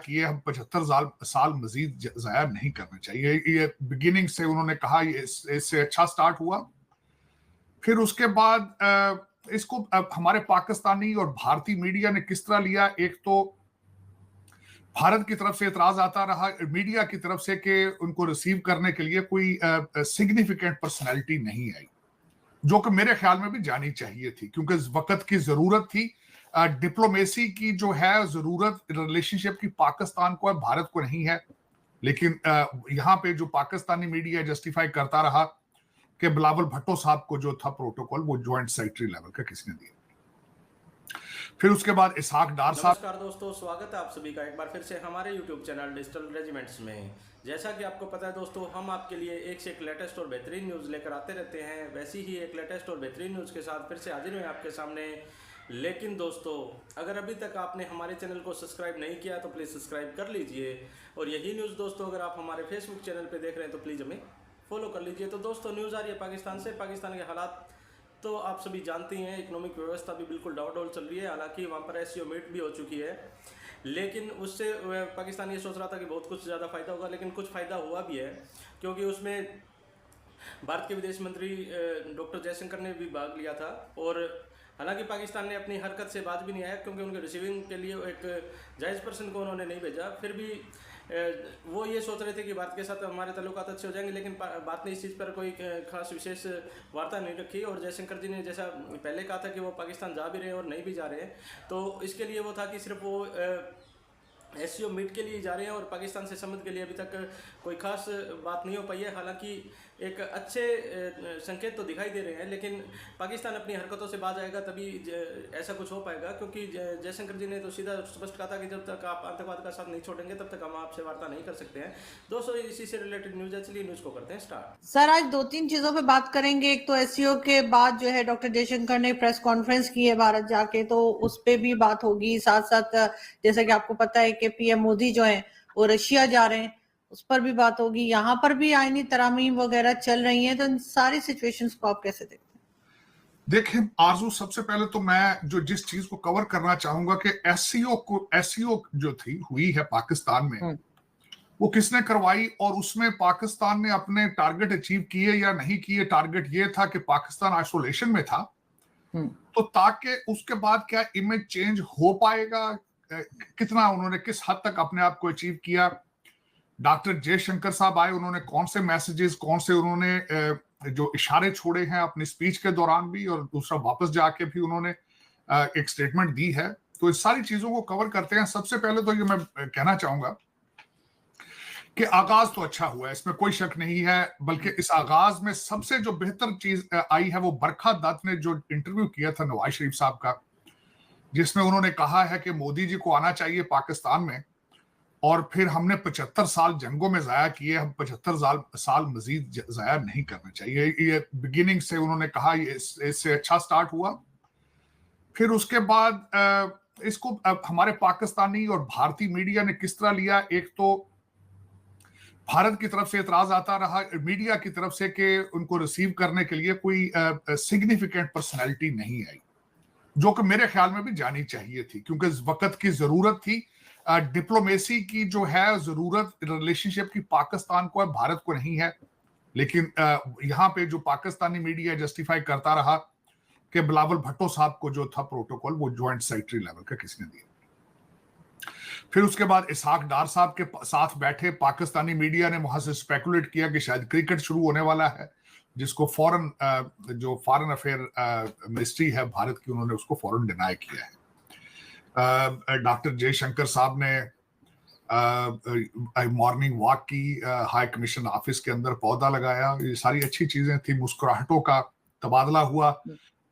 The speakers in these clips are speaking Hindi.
किए हम 75 साल मजीद ज़ाया नहीं करने चाहिए। ये बिगिनिंग से उन्होंने कहा, इससे अच्छा स्टार्ट हुआ। फिर उसके बाद इसको हमारे पाकिस्तानी और भारतीय मीडिया ने किस तरह लिया। एक तो भारत की तरफ से एतराज आता रहा मीडिया की तरफ से कि उनको रिसीव करने के लिए कोई सिग्निफिकेंट पर्सनैलिटी नहीं आई, जो कि मेरे ख्याल में भी जानी चाहिए थी, क्योंकि इस वक्त की जरूरत थी। डिप्लोमेसी की जो है जरूरत रिलेशनशिप की पाकिस्तान को है, भारत को नहीं है। लेकिन यहाँ पे जो पाकिस्तानी मीडिया जस्टिफाई करता रहा कि बिलावल भुट्टो साहब को जो था प्रोटोकॉल वो ज्वाइंट सेक्रेटरी लेवल का किसने दिया। फिर उसके बाद इसहाक डार साहब। नमस्कार दोस्तों, स्वागत है आप सभी का एक बार फिर से हमारे YouTube चैनल डिजिटल रेजिमेंट्स में। जैसा कि आपको पता है दोस्तों, हम आपके लिए एक से एक लेटेस्ट और बेहतरीन न्यूज़ लेकर आते रहते हैं। वैसी ही एक लेटेस्ट और बेहतरीन न्यूज़ के साथ फिर से हाजिर हुए आपके सामने। लेकिन दोस्तों, अगर अभी तक आपने हमारे चैनल को सब्सक्राइब नहीं किया तो प्लीज़ सब्सक्राइब कर लीजिए। और यही न्यूज़ दोस्तों, अगर आप हमारे फेसबुक चैनल पर देख रहे हैं तो प्लीज़ हमें फॉलो कर लीजिए। तो दोस्तों, न्यूज़ आ रही है पाकिस्तान से। पाकिस्तान के हालात तो आप सभी जानते हैं, इकोनॉमिक व्यवस्था भी बिल्कुल डाउन चल रही है। हालांकि वहाँ पर एससीओ मीट भी हो चुकी है, लेकिन उससे पाकिस्तान ये सोच रहा था कि बहुत कुछ ज़्यादा फ़ायदा होगा, लेकिन कुछ फ़ायदा हुआ भी है, क्योंकि उसमें भारत के विदेश मंत्री डॉक्टर जयशंकर ने भी भाग लिया था। और हालांकि पाकिस्तान ने अपनी हरकत से बाज भी नहीं आया, क्योंकि उनके रिसीविंग के लिए एक जायज़ पर्सन को उन्होंने नहीं भेजा। फिर भी वो ये सोच रहे थे कि भारत के साथ हमारे ताल्लुकात अच्छे हो जाएंगे, लेकिन भारत ने इस चीज़ पर कोई खास विशेष वार्ता नहीं रखी। और जयशंकर जी ने जैसा पहले कहा था कि वो पाकिस्तान जा भी रहे हैं और नहीं भी जा रहे हैं, तो इसके लिए वो था कि सिर्फ वो एससीओ मीट के लिए जा रहे हैं और पाकिस्तान से संबंध के लिए अभी तक कोई खास बात नहीं हो पाई है। हालांकि एक अच्छे संकेत तो दिखाई दे रहे हैं, लेकिन पाकिस्तान अपनी हरकतों से बाज आएगा तभी ऐसा कुछ हो पाएगा। क्योंकि जयशंकर जी ने तो सीधा स्पष्ट कहा था कि जब तक आप आतंकवाद का साथ नहीं छोड़ेंगे तब तक हम आपसे वार्ता नहीं कर सकते हैं। दोस्तों, इसी से रिलेटेड न्यूज है, चलिए न्यूज़ को करते हैं स्टार्ट। सर, आज दो तीन चीजों पे बात करेंगे। एक तो एससीओ के बाद जो है डॉक्टर जयशंकर ने प्रेस कॉन्फ्रेंस की है भारत जाके, तो उस पे भी बात होगी। साथ साथ जैसा कि आपको पता है कि पीएम मोदी जो है वो रशिया जा रहे हैं, उस पर भी बात होगी। यहाँ पर भी आईनी तरामीम वगैरह चल रही हैं, तो इन सारी सिचुएशंस को आप कैसे देखते हैं? देखिए आरजू, सबसे पहले तो मैं जिस चीज को कवर करना चाहूंगा कि एससीओ जो थी हुई है पाकिस्तान में, वो किसने करवाई और उसमें पाकिस्तान ने अपने टारगेट अचीव किए या नहीं किए। टारगेट ये था कि पाकिस्तान आइसोलेशन में था, तो ताकि उसके बाद क्या इमेज चेंज हो पाएगा, कितना उन्होंने किस हद तक अपने आप को अचीव किया। डॉक्टर जयशंकर साहब आए, उन्होंने कौन से मैसेजेस, कौन से उन्होंने जो इशारे छोड़े हैं अपनी स्पीच के दौरान भी, और दूसरा वापस जाके भी उन्होंने एक स्टेटमेंट दी है। तो इस सारी चीजों को कवर करते हैं। सबसे पहले तो ये मैं कहना चाहूंगा कि आगाज तो अच्छा हुआ है, इसमें कोई शक नहीं है। बल्कि इस आगाज में सबसे जो बेहतर चीज आई है वो बरखा दत्त ने जो इंटरव्यू किया था नवाज शरीफ साहब का, जिसमें उन्होंने कहा है कि मोदी जी को आना चाहिए पाकिस्तान में, और फिर हमने 75 साल जंगों में जाया किए, हम 75 साल मजीद जाया नहीं करने चाहिए। ये बिगिनिंग से उन्होंने कहा, इससे अच्छा स्टार्ट हुआ। फिर उसके बाद इसको हमारे पाकिस्तानी और भारतीय मीडिया ने किस तरह लिया। एक तो भारत की तरफ से एतराज आता रहा मीडिया की तरफ से कि उनको रिसीव करने के लिए कोई सिग्निफिकेंट पर्सनैलिटी नहीं आई, जो कि मेरे ख्याल में भी जानी चाहिए थी, क्योंकि इस वक्त की जरूरत थी। डिप्लोमेसी की जो है जरूरत रिलेशनशिप की पाकिस्तान को है, भारत को नहीं है। लेकिन यहाँ पे जो पाकिस्तानी मीडिया जस्टिफाई करता रहा कि बिलावल भुट्टो साहब को जो था प्रोटोकॉल वो ज्वाइंट सेक्रेटरी लेवल का किसने दिया। फिर उसके बाद इसहाक डार साहब के साथ बैठे पाकिस्तानी मीडिया ने वहां से स्पेकुलेट किया कि शायद क्रिकेट शुरू होने वाला है, जिसको फॉरेन अफेयर मिनिस्ट्री है भारत की, उन्होंने उसको फौरन डिनाई किया है। डॉक्टर जयशंकर साहब ने मॉर्निंग वॉक की, हाई कमीशन ऑफिस के अंदर पौधा लगाया। ये सारी अच्छी चीजें थी। मुस्कुराहटों का तबादला हुआ।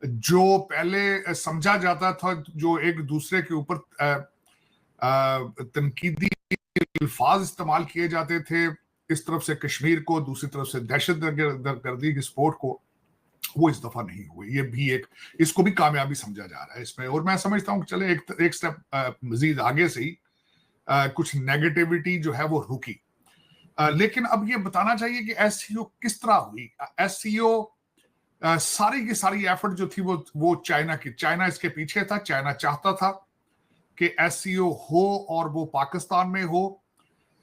जो पहले समझा जाता था, जो एक दूसरे के ऊपर तनकीदी अल्फाज इस्तेमाल किए जाते थे, इस तरफ से कश्मीर को, दूसरी तरफ से दहशतगर्दी की सपोर्ट को, वो इस दफा नहीं हुई। ये भी इसको भी कामयाबी समझा जा रहा है इसमें। और मैं समझता हूँ कि चले एक स्टेप मजीद आगे से ही कुछ नेगेटिविटी जो है वो रुकी। लेकिन अब ये बताना चाहिए कि एससीओ किस तरह हुई। एससीओ सारी की सारी एफर्ट जो थी वो चाइना इसके पीछे था। चाइना चाहता था कि एससीओ हो और वो पाकिस्तान में हो,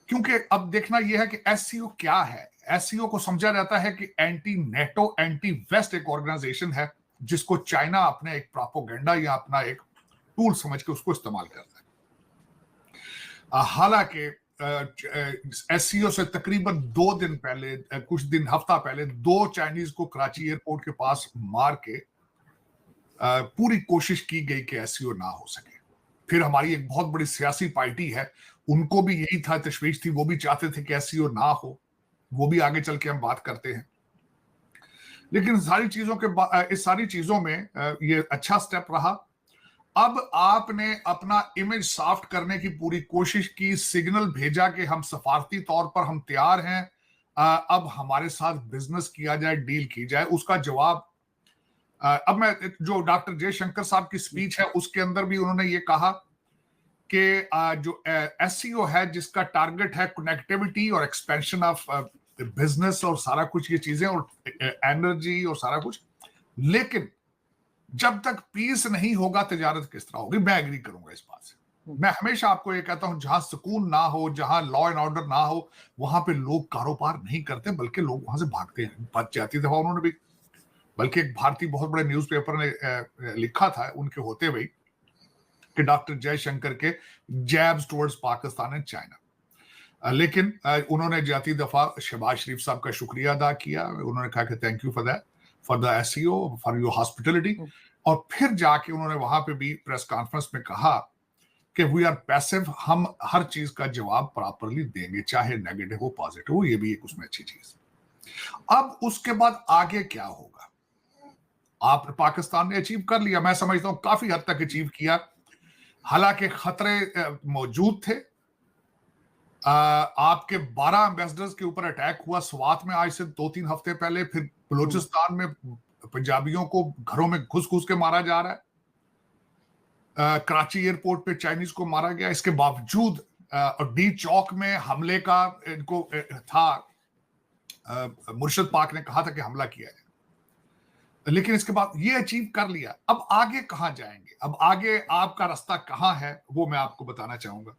क्योंकि अब देखना यह है कि एससीओ क्या है। एससीओ को समझा जाता है कि एंटी नेटो एंटी वेस्ट एक ऑर्गेनाइजेशन है जिसको चाइना अपने एक प्रोपेगेंडा या अपना एक टूल समझ के उसको इस्तेमाल करता है। हालांकि एससीओ से तकरीबन 2 दिन पहले, कुछ दिन हफ्ता पहले 2 चाइनीज को कराची एयरपोर्ट के पास मार के पूरी कोशिश की गई कि एससीओ ना हो सके। फिर हमारी एक बहुत बड़ी सियासी पार्टी है, उनको भी यही था, तशवीश थी, वो भी चाहते थे कि एससीओ ना हो, वो भी आगे चल के हम बात करते हैं। लेकिन इस सारी चीजों में ये अच्छा स्टेप रहा। अब आपने अपना इमेज सॉफ्ट करने की पूरी कोशिश की, सिग्नल भेजा कि हम सफारती तौर पर हम तैयार हैं, अब हमारे साथ बिजनेस किया जाए, डील की जाए। उसका जवाब अब मैं जो डॉक्टर जयशंकर साहब की स्पीच है उसके अंदर भी उन्होंने ये कहा कि जो एससीओ है जिसका टारगेट है कनेक्टिविटी और एक्सपेंशन ऑफ बिजनेस और सारा कुछ ये चीजें और एनर्जी और सारा कुछ, लेकिन जब तक पीस नहीं होगा तिजारत किस तरह होगी। मैं एग्री करूंगा इस बात से। मैं हमेशा आपको ये कहता हूं, जहां सुकून ना हो, जहां लॉ एंड ऑर्डर ना हो, वहां पे लोग कारोबार नहीं करते, बल्कि लोग वहां से भागते हैं। बात जाती दफा उन्होंने भी, बल्कि एक भारतीय बहुत बड़े न्यूज़पेपर ने लिखा था उनके होते हुए कि डॉक्टर जयशंकर के jabs towards Pakistan and China. लेकिन उन्होंने जाती दफा शहबाज शरीफ साहब का शुक्रिया अदा किया। उन्होंने कहा कि thank you for that, for the SCO, for your hospitality. और फिर जाके उन्होंने वहां पे भी प्रेस कॉन्फ्रेंस में कहा कि वी आर पैसिव, हम हर चीज का जवाब प्रॉपरली देंगे, चाहे नेगेटिव हो पॉजिटिव हो। ये भी एक उसमें अच्छी चीज। अब उसके बाद आगे क्या होगा? आप पाकिस्तान ने अचीव कर लिया, मैं समझता हूं काफी हद तक अचीव किया। हालांकि खतरे मौजूद थे। आपके 12 एम्बेसडर्स के ऊपर अटैक हुआ स्वात में आज से 2-3 हफ्ते पहले। फिर बलूचिस्तान में पंजाबियों को घरों में घुस घुस के मारा जा रहा है। कराची एयरपोर्ट पे चाइनीज को मारा गया। इसके बावजूद डी चौक में हमले का इनको था, मुर्शिद पाक ने कहा था कि हमला किया है, लेकिन इसके बाद ये अचीव कर लिया। अब आगे कहां जाएंगे? अब आगे आपका रास्ता कहां है वो मैं आपको बताना चाहूंगा।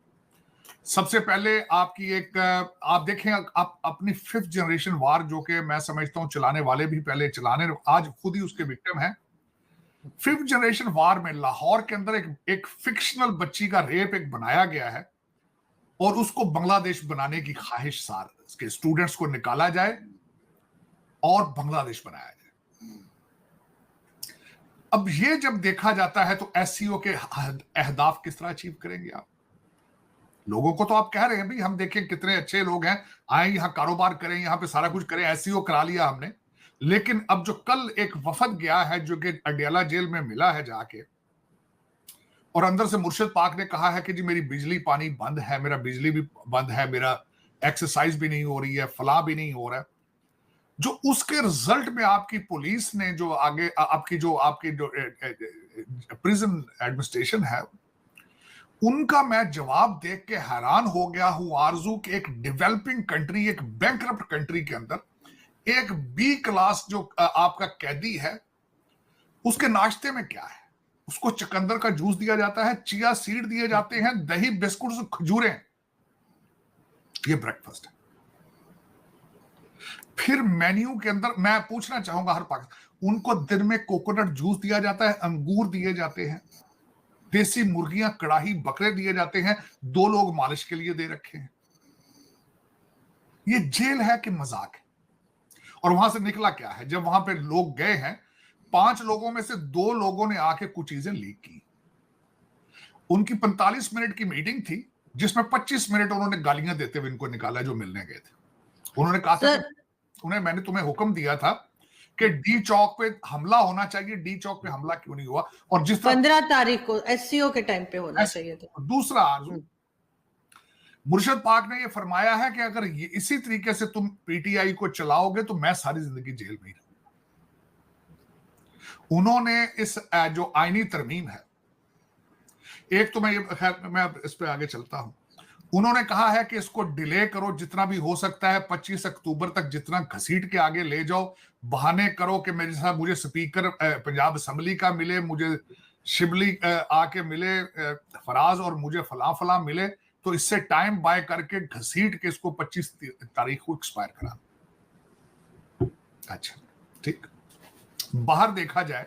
सबसे पहले आपकी एक आप देखें, आप अपनी 5th जनरेशन वार, जो कि मैं समझता हूं चलाने वाले भी पहले चलाने, आज खुद ही उसके विक्टिम हैं। 5th जनरेशन वार में लाहौर के अंदर एक फिक्शनल बच्ची का रेप एक बनाया गया है और उसको बांग्लादेश बनाने की ख्वाहिश सार इसके स्टूडेंट्स को निकाला जाए और बांग्लादेश बनाया जाए। अब ये जब देखा जाता है तो एससीओ के अहदाफ किस तरह अचीव करेंगे आप? लोगों को तो आप कह रहे हैं भाई हम देखें कितने अच्छे लोग हैं, आए यहां कारोबार करें, यहां पे सारा कुछ करें, एससीओ करा लिया हमने। लेकिन अब जो कल एक वफद गया है जो कि अडियाला जेल में मिला है जाके, और अंदर से मुर्शिद पाक ने कहा है कि जी मेरी बिजली पानी बंद है, मेरा बिजली भी बंद है, मेरा एक्सरसाइज भी नहीं हो रही है, फलाह भी नहीं हो रहा है, जो उसके रिजल्ट में आपकी पुलिस ने जो आगे आपकी जो प्रिजन एडमिनिस्ट्रेशन है उनका मैं जवाब देख के हैरान हो गया हूं आरजू के एक डेवलपिंग कंट्री, एक बैंकरप्ट कंट्री के अंदर एक बी क्लास जो आपका कैदी है उसके नाश्ते में क्या है? उसको चकंदर का जूस दिया जाता है, चिया सीड दिए जाते हैं, दही बिस्कुट और खजूरें, ये ब्रेकफास्ट है। फिर मेन्यू के अंदर मैं पूछना चाहूंगा हर पाकिस्तान, उनको दिन में कोकोनट जूस दिया जाता है, अंगूर दिए जाते हैं, देसी मुर्गियां, कड़ाही, बकरे दिए जाते हैं, 2 लोग मालिश के लिए दे रखे हैं। ये जेल है कि मजाक है? और वहां से निकला क्या है? जब वहां पे लोग गए हैं, 5 लोगों में से 2 लोगों ने आके कुछ चीजें लीक की। उनकी 45 मिनट की मीटिंग थी जिसमें 25 मिनट उन्होंने गालियां देते हुए इनको निकाला जो मिलने गए थे। उन्होंने कहा था मैंने तुम्हें हुक्म दिया था कि डी चौक पे हमला होना चाहिए, डी चौक पे हमला क्यों नहीं हुआ? और जिस 15 तारीख को एससीओ के टाइम पे होना चाहिए था। दूसरा आरजू, मुर्शिद पाक ने ये फरमाया है कि अगर ये इसी तरीके से तुम पीटीआई को चलाओगे तो मैं सारी जिंदगी जेल में ही रहूंगा। उन्होंने इस जो आईनी तरमीम है, एक तो मैं इस पे आगे चलता हूं, उन्होंने कहा है कि इसको डिले करो जितना भी हो सकता है, 25 अक्टूबर तक जितना घसीट के आगे ले जाओ, बहाने करो कि मेरे साथ मुझे स्पीकर पंजाब असेंबली का मिले, मुझे शिबली आके मिले, फराज और मुझे फला फला मिले, तो इससे टाइम बाय करके घसीट के इसको 25 तारीख को एक्सपायर करा। अच्छा ठीक। बाहर देखा जाए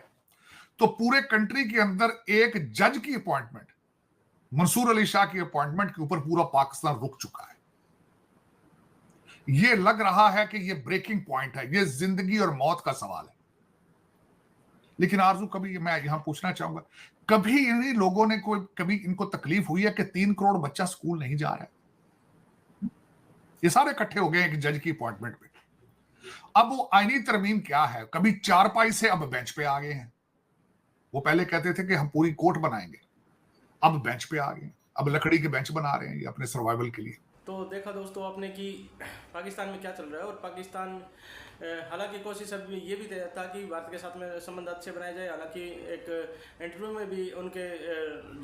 तो पूरे कंट्री के अंदर एक जज की अपॉइंटमेंट, मंसूर अली शाह की अपॉइंटमेंट के ऊपर पूरा पाकिस्तान रुक चुका है। यह लग रहा है कि यह ब्रेकिंग पॉइंट है, यह जिंदगी और मौत का सवाल है। लेकिन आरजू, कभी मैं यहां पूछना चाहूंगा, कभी इन्हीं लोगों ने कभी इनको तकलीफ हुई है कि 3 करोड़ बच्चा स्कूल नहीं जा रहा है? ये सारे इकट्ठे हो गए एक जज की अपॉइंटमेंट पे। अब वो आईनी तरमीम क्या है? कभी चारपाई से अब बेंच पे आ गए हैं। वो पहले कहते थे कि हम पूरी कोर्ट बनाएंगे, अब बेंच पे आ गए, अब लकड़ी के बेंच बना रहे हैं ये अपने सर्वाइवल के लिए। तो देखा दोस्तों आपने कि पाकिस्तान में क्या चल रहा है, और पाकिस्तान हालांकि कोशिश अब ये भी था कि भारत के साथ में संबंध अच्छे बनाए जाए। हालांकि एक इंटरव्यू में भी उनके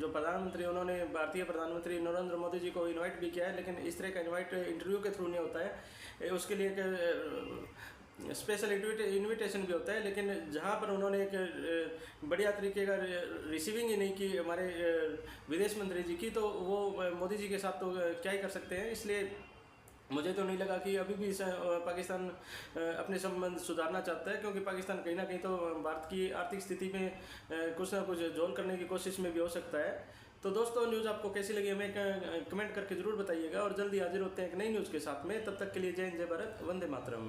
जो प्रधानमंत्री, उन्होंने भारतीय प्रधानमंत्री नरेंद्र मोदी जी को इनवाइट भी किया है, लेकिन इस तरह का इनवाइट इंटरव्यू के थ्रू नहीं होता है, उसके लिए एक स्पेशल इन्विटेशन भी होता है। लेकिन जहाँ पर उन्होंने एक बढ़िया तरीके का रिसीविंग ही नहीं की हमारे विदेश मंत्री जी की, तो वो मोदी जी के साथ तो क्या ही कर सकते हैं। इसलिए मुझे तो नहीं लगा कि अभी भी पाकिस्तान अपने संबंध सुधारना चाहता है, क्योंकि पाकिस्तान कहीं ना कहीं तो भारत की आर्थिक स्थिति में कुछ ना कुछ जोल करने की कोशिश में भी हो सकता है। तो दोस्तों, न्यूज़ आपको कैसी लगी हमें कमेंट करके ज़रूर बताइएगा, और जल्दी हाजिर होते हैं एक नई न्यूज़ के साथ में। तब तक के लिए जय हिंद, जय भारत, वंदे मातरम।